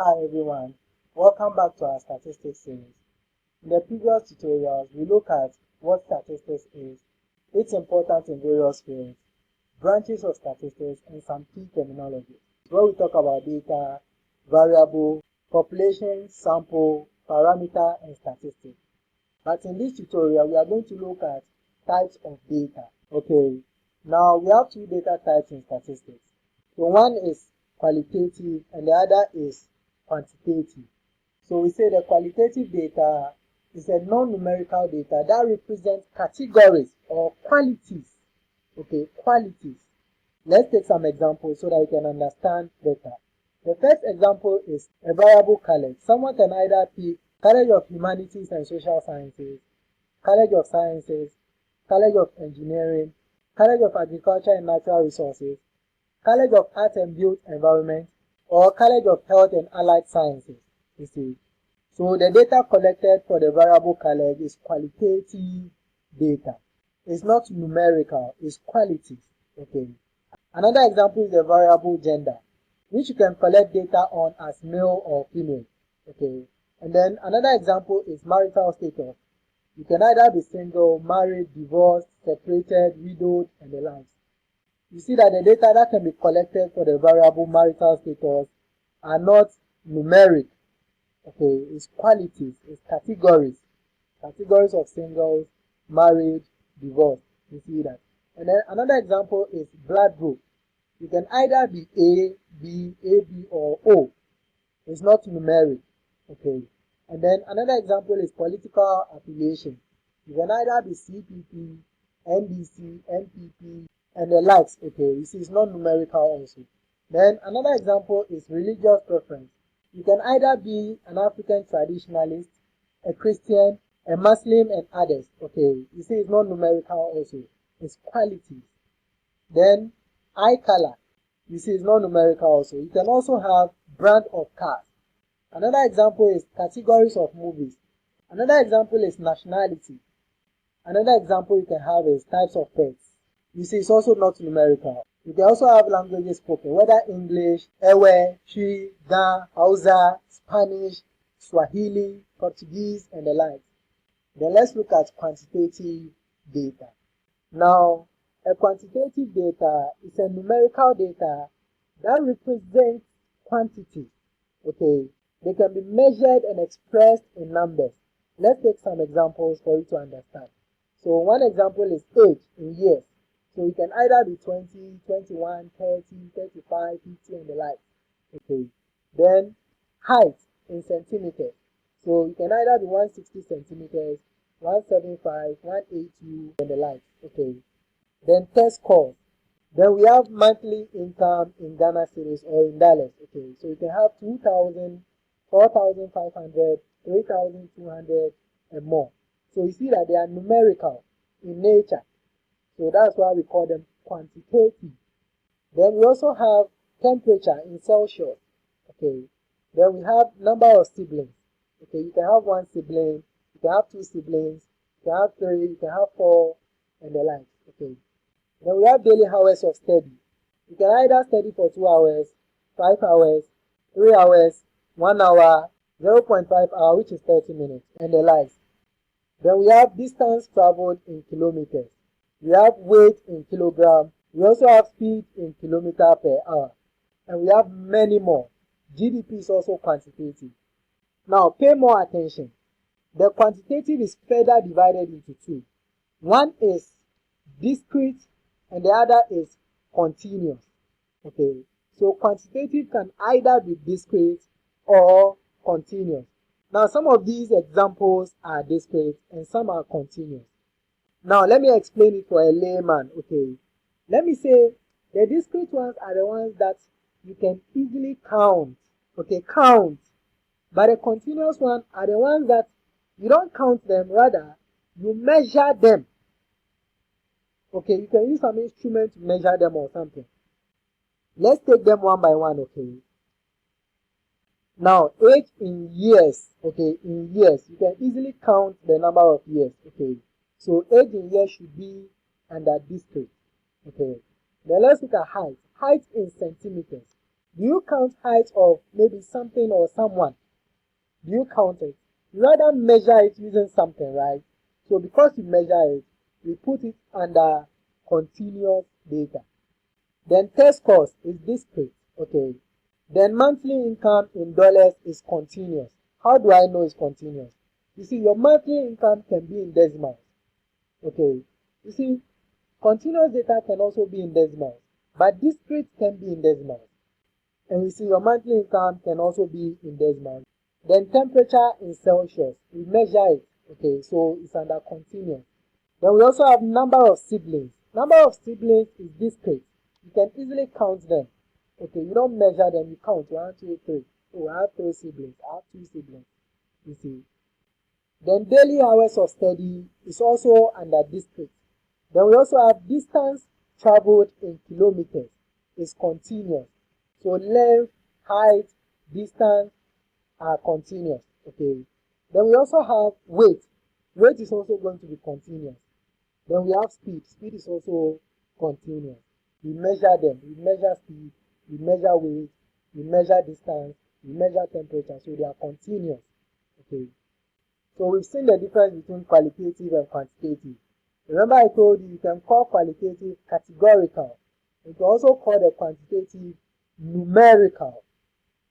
Hi everyone, welcome back to our statistics series. In the previous tutorials, we look at what statistics is, its importance in various fields, branches of statistics, and some key terminology. Where we talk about data, variable, population, sample, parameter, and statistics. But in this tutorial, we are going to look at types of data. Okay, now we have two data types in statistics. So one is qualitative and the other is quantitative. So we say the qualitative data is a non-numerical data that represents categories or qualities. Okay, qualities. Let's take some examples so that you can understand better. The first example is a variable college. Someone can either pick College of Humanities and Social Sciences, College of Sciences, College of Engineering, College of Agriculture and Natural Resources, College of Art and Built Environment, or College of Health and Allied Sciences. You see. So the data collected for the variable college is qualitative data. It's not numerical, it's qualities. Okay. Another example is the variable gender, which you can collect data on as male or female. Okay. And then another example is marital status. You can either be single, married, divorced, separated, widowed, and the likes. You see that the data that can be collected for the variable marital status are not numeric. Okay, it's qualities, it's categories of singles, married, divorced. You see that. And then another example is blood group. You can either be A, B, AB, or O. It's not numeric. Okay. And then another example is political affiliation. You can either be CPP, NDC, NPP, and the likes. Okay, you see it's not numerical also. Then another example is religious preference. You can either be an African traditionalist, a Christian, a Muslim, and others. Okay, you see it's not numerical also. It's qualities. Then eye color. You see it's not numerical also. You can also have brand of cars. Another example is categories of movies. Another example is nationality. Another example you can have is types of pets. You see, it's also not numerical. You can also have languages spoken, whether English, Ewe, Twi, Ga, Hausa, Spanish, Swahili, Portuguese, and the like. Then let's look at quantitative data. Now, a quantitative data is a numerical data that represents quantity. Okay, they can be measured and expressed in numbers. Let's take some examples for you to understand. So one example is age in years. So you can either be 20, 21, 30, 35, 50, and the like. Okay. Then height in centimeters. So you can either be 160 centimeters, 175, 182, and the like. Okay. Then test scores. Then we have monthly income in Ghana cedis or in dollars. Okay. So you can have 2,000, 4,500, 3,200, and more. So you see that they are numerical in nature. So that's why we call them quantitative. Then we also have temperature in Celsius. Okay. Then we have number of siblings. Okay, you can have one sibling, you can have two siblings, you can have three, you can have four, and the like. Okay. Then we have daily hours of study. You can either study for 2 hours, 5 hours, 3 hours, 1 hour, 0.5 hour, which is 30 minutes, and the likes. Then we have distance traveled in kilometers. We have weight in kilogram. We also have speed in kilometer per hour. And we have many more. GDP is also quantitative. Now, pay more attention. The quantitative is further divided into two. One is discrete and the other is continuous. Okay, so quantitative can either be discrete or continuous. Now, some of these examples are discrete and some are continuous. Now, let me explain it for a layman. Okay, let me say the discrete ones are the ones that you can easily count. Okay, count. But the continuous ones are the ones that you don't count them, rather you measure them. Okay, you can use some instrument to measure them or something. Let's take them one by one, okay? Now, age in years, okay, in years, you can easily count the number of years, okay? So, age in years should be under discrete, okay? Then let's look at height. Height in centimeters. Do you count height of maybe something or someone? Do you count it? You rather measure it using something, right? So because you measure it, we put it under continuous data. Then test cost is discrete, okay. Then monthly income in dollars is continuous. How do I know it's continuous? You see, your monthly income can be in decimals, okay. You see, continuous data can also be in decimals, but discrete can be in decimals. And you see, your monthly income can also be in decimals. Then temperature in Celsius, we measure it, okay, so it's under continuous. Then we also have number of siblings. Number of siblings is discrete. You can easily count them. Okay, you don't measure them, you count 1, 2, 3. Oh, I have 3 siblings, I have 2 siblings. You see. Then daily hours of study is also under discrete. Then we also have distance traveled in kilometers is continuous. So length, height, distance are continuous. Okay. Then we also have weight. Weight is also going to be continuous. Then we have speed. Speed is also continuous. We measure them. We measure speed, we measure weight, we measure distance, we measure temperature. So they are continuous. Okay. So we've seen the difference between qualitative and quantitative. Remember I told you can call qualitative categorical. You can also call the quantitative numerical.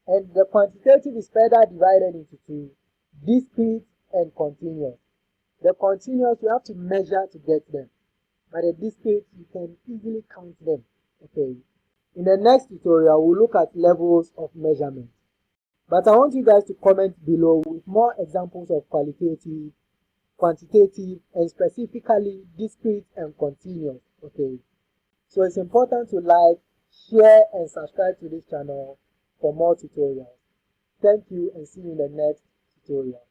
And the quantitative is further divided into two, discrete and continuous. The continuous, you have to measure to get them. But the discrete, you can easily count them. Okay. In the next tutorial, we'll look at levels of measurement. But I want you guys to comment below with more examples of qualitative, quantitative, and specifically discrete and continuous. Okay. So it's important to like, share, and subscribe to this channel for more tutorials. Thank you and see you in the next tutorial.